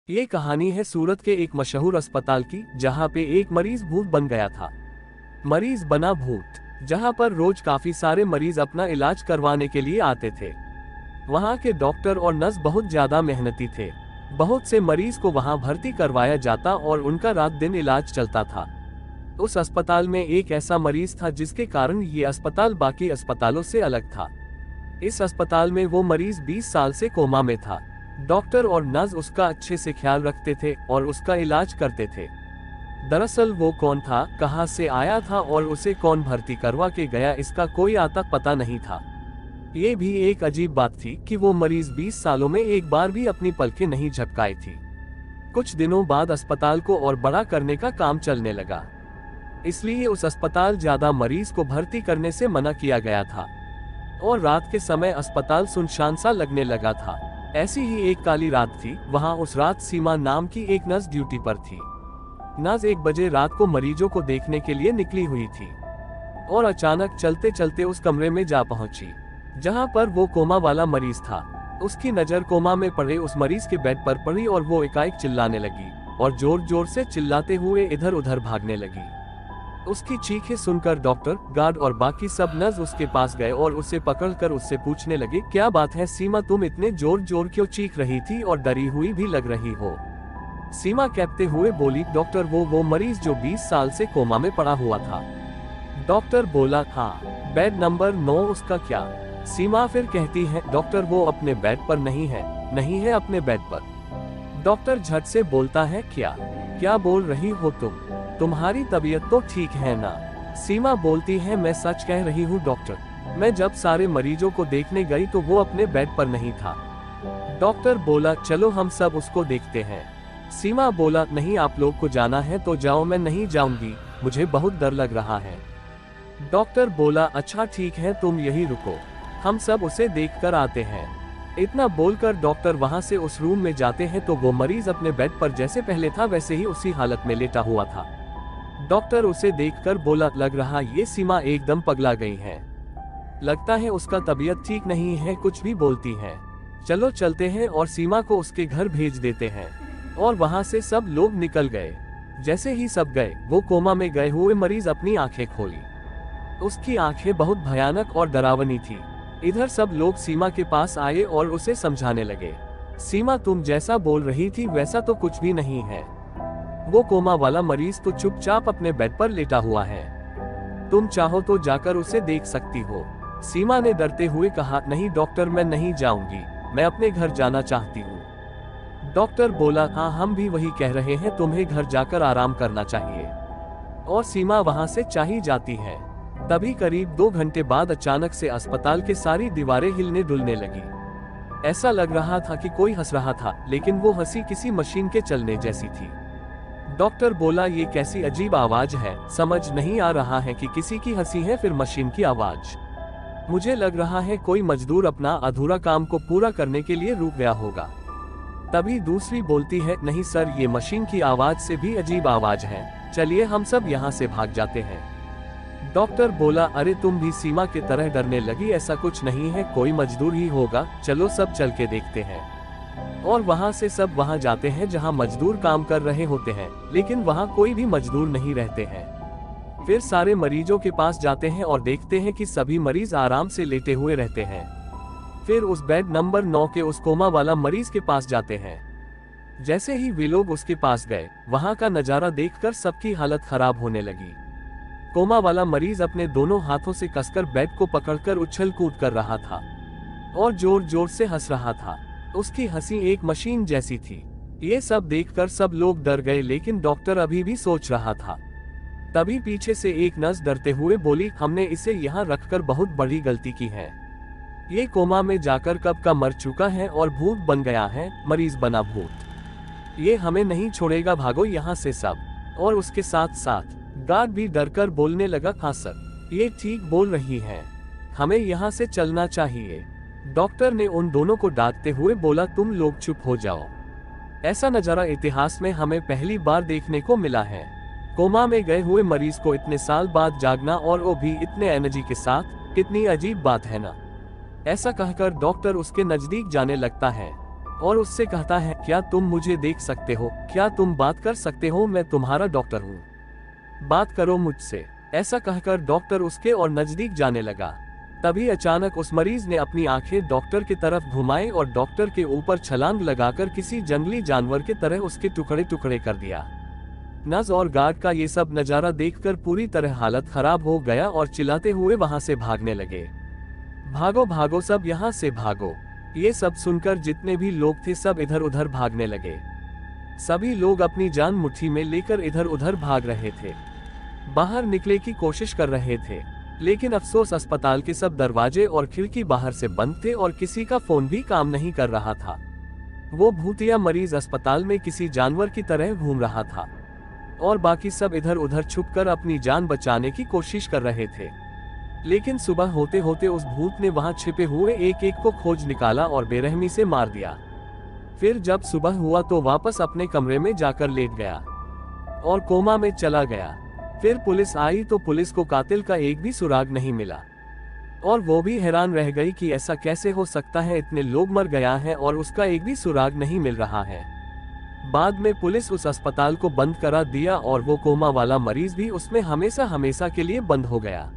ये कहानी है सूरत के एक मशहूर अस्पताल की, जहां पे एक मरीज भूत बन गया था। मरीज बना भूत, जहां पर रोज काफी सारे मरीज अपना इलाज करवाने के लिए आते थे। वहां के डॉक्टर और नर्स बहुत ज्यादा मेहनती थे। बहुत से मरीज को वहां भर्ती करवाया जाता और उनका रात दिन इलाज चलता था। उस अस्पताल में एक ऐसा मरीज था जिसके कारण ये अस्पताल बाकी अस्पतालों से अलग था। इस अस्पताल में वो मरीज 20 साल से कोमा में था। डॉक्टर और नर्स उसका अच्छे से ख्याल रखते थे और उसका इलाज करते थे। दरअसल वो कौन था, कहां से आया था और उसे कौन भर्ती करवा के गया, इसका कोई आज तक पता नहीं था। ये भी एक अजीब बात थी कि वो मरीज 20 सालों में एक बार भी अपनी पलकें नहीं झपकाई थी। कुछ दिनों बाद अस्पताल को और बड़ा करने का काम चलने लगा, इसलिए उस अस्पताल ज्यादा मरीज को भर्ती करने से मना किया गया था और रात के समय अस्पताल सुनसान सा लगने लगा था। ऐसी ही एक काली रात थी। वहां उस रात सीमा नाम की एक नर्स ड्यूटी पर थी। नर्स 1 बजे रात को मरीजों को देखने के लिए निकली हुई थी और अचानक चलते चलते उस कमरे में जा पहुंची जहां पर वो कोमा वाला मरीज था। उसकी नजर कोमा में पड़े उस मरीज के बेड पर पड़ी और वो एकाएक चिल्लाने लगी और जोर जोर से चिल्लाते हुए इधर उधर भागने लगी। उसकी चीखें सुनकर डॉक्टर, गार्ड और बाकी सब नर्स उसके पास गए और उसे पकड़कर उससे पूछने लगे, क्या बात है सीमा, तुम इतने जोर जोर क्यों चीख रही थी और डरी हुई भी लग रही हो। सीमा कहते हुए बोली, डॉक्टर वो मरीज जो 20 साल से कोमा में पड़ा हुआ था। डॉक्टर बोला, हाँ, बेड नंबर 9 उसका क्या। सीमा फिर कहती है, डॉक्टर वो अपने बेड पर नहीं है अपने बेड पर। डॉक्टर झट से बोलता है, क्या बोल रही हो तुम, तुम्हारी तबीयत तो ठीक है ना। सीमा बोलती है, मैं सच कह रही हूँ डॉक्टर, मैं जब सारे मरीजों को देखने गई तो वो अपने बेड पर नहीं था। डॉक्टर बोला, चलो हम सब उसको देखते हैं। सीमा बोला, नहीं, आप लोग को जाना है तो जाओ, मैं नहीं जाऊंगी, मुझे बहुत डर लग रहा है। डॉक्टर बोला, अच्छा ठीक है, तुम यही रुको, हम सब उसे देख कर आते हैं। इतना बोलकर डॉक्टर वहां से उस रूम में जाते हैं तो वो मरीज अपने बेड पर जैसे पहले था वैसे ही उसी हालत में लेटा हुआ था। डॉक्टर उसे देखकर बोला, लग रहा ये सीमा एकदम पगला गई है, लगता है उसका तबीयत ठीक नहीं है, कुछ भी बोलती है। चलो चलते हैं और सीमा को उसके घर भेज देते हैं। और वहां से सब लोग निकल गए। जैसे ही सब गए, वो कोमा में गए हुए मरीज अपनी आंखें खोली। उसकी आंखें बहुत भयानक और डरावनी थी। इधर सब लोग सीमा के पास आए और उसे समझाने लगे, सीमा तुम जैसा बोल रही थी वैसा तो कुछ भी नहीं है, वो कोमा वाला मरीज तो चुपचाप अपने बेड पर लेटा हुआ है, तुम चाहो तो जाकर उसे देख सकती हो। सीमा ने डरते हुए कहा, नहीं डॉक्टर, मैं नहीं जाऊंगी, मैं अपने घर जाना चाहती हूँ। डॉक्टर बोला, हाँ, हम भी वही कह रहे हैं, तुम्हें घर जाकर आराम करना चाहिए। और सीमा वहां से चली जाती है। तभी करीब 2 घंटे बाद अचानक से अस्पताल के सारी दीवारें हिलने डुलने लगी। ऐसा लग रहा था कि कोई हंस रहा था, लेकिन वो हंसी किसी मशीन के चलने जैसी थी। डॉक्टर बोला, ये कैसी अजीब आवाज है, समझ नहीं आ रहा है कि किसी की हंसी है फिर मशीन की आवाज। मुझे लग रहा है कोई मजदूर अपना अधूरा काम को पूरा करने के लिए रुक गया होगा। तभी दूसरी बोलती है, नहीं सर, ये मशीन की आवाज से भी अजीब आवाज है, चलिए हम सब यहाँ से भाग जाते हैं। डॉक्टर बोला, अरे तुम भी सीमा की तरह डरने लगी, ऐसा कुछ नहीं है, कोई मजदूर ही होगा, चलो सब चल के देखते हैं। और वहां से सब वहां जाते हैं जहां मजदूर काम कर रहे होते हैं, लेकिन वहां कोई भी मजदूर नहीं रहते हैं। फिर सारे मरीजों के पास जाते हैं और देखते हैं कि सभी मरीज आराम से लेटे हुए रहते हैं। फिर उस बेड नंबर 9 के उस कोमा वाला मरीज के पास जाते हैं। जैसे ही वे लोग उसके पास गए, वहां का नजारा देखकर सबकी हालत खराब होने लगी। कोमा वाला मरीज अपने दोनों हाथों से कसकर बेड को पकड़कर उछल कूद कर रहा था और जोर जोर से हंस रहा था। उसकी हंसी एक मशीन जैसी थी। ये सब देखकर सब लोग डर गए, लेकिन डॉक्टर अभी भी सोच रहा था। तभी पीछे से एक नर्स डरते हुए बोली, हमने इसे यहाँ रखकर बहुत बड़ी गलती की है। ये कोमा में जाकर कब का मर चुका है और भूत बन गया है, मरीज बना भूत। ये हमें नहीं छोड़ेगा, भागो यहाँ से सब। और उसके साथ साथ गार्ड भी डरकर बोलने लगा, हाँ सर, ये ठीक बोल रही है, हमें यहाँ से चलना चाहिए। डॉक्टर ने उन दोनों को डांटते हुए बोला, तुम लोग चुप हो जाओ। ऐसा नजारा इतिहास में हमें पहली बार देखने को मिला है। कोमा में गए हुए मरीज को इतने साल बाद जागना, और वो भी इतने एनर्जी के साथ, कितनी अजीब बात है ना। ऐसा कहकर डॉक्टर उसके नजदीक जाने लगता है। और उससे कहता है, क्या तुम मुझे देख सकते हो, क्या तुम बात कर सकते हो, मैं तुम्हारा डॉक्टर हूँ, बात करो मुझसे। ऐसा कहकर डॉक्टर उसके और नजदीक जाने लगा। तभी अचानक उस मरीज ने अपनी आंखें डॉक्टर की तरफ घुमाई और डॉक्टर के ऊपर छलांग लगाकर किसी जंगली जानवर की तरह उसके टुकड़े टुकड़े कर दिया। नर्स और गार्ड का ये सब नजारा देखकर पूरी तरह हालत खराब हो गया और चिल्लाते हुए वहां से भागने लगे। भागो भागो सब, यहाँ से भागो। ये सब सुनकर जितने भी लोग थे सब इधर उधर भागने लगे। सभी लोग अपनी जान मुट्ठी में लेकर इधर उधर भाग रहे थे, बाहर निकले की कोशिश कर रहे थे, लेकिन अफसोस अस्पताल के सब दरवाजे और खिड़की बाहर से बंद थे और किसी का फोन भी काम नहीं कर रहा था। वो भूतिया मरीज अस्पताल में किसी जानवर की तरह घूम रहा था और बाकी सब इधर उधर छुपकर अपनी जान बचाने की कोशिश कर रहे थे। लेकिन सुबह होते होते उस भूत ने वहां छिपे हुए एक एक को खोज निकाला और बेरहमी से मार दिया। फिर जब सुबह हुआ तो वापस अपने कमरे में जाकर लेट गया और कोमा में चला गया। फिर पुलिस आई तो पुलिस को कातिल का एक भी सुराग नहीं मिला और वो भी हैरान रह गई कि ऐसा कैसे हो सकता है, इतने लोग मर गया है और उसका एक भी सुराग नहीं मिल रहा है। बाद में पुलिस उस अस्पताल को बंद करा दिया और वो कोमा वाला मरीज भी उसमें हमेशा हमेशा के लिए बंद हो गया।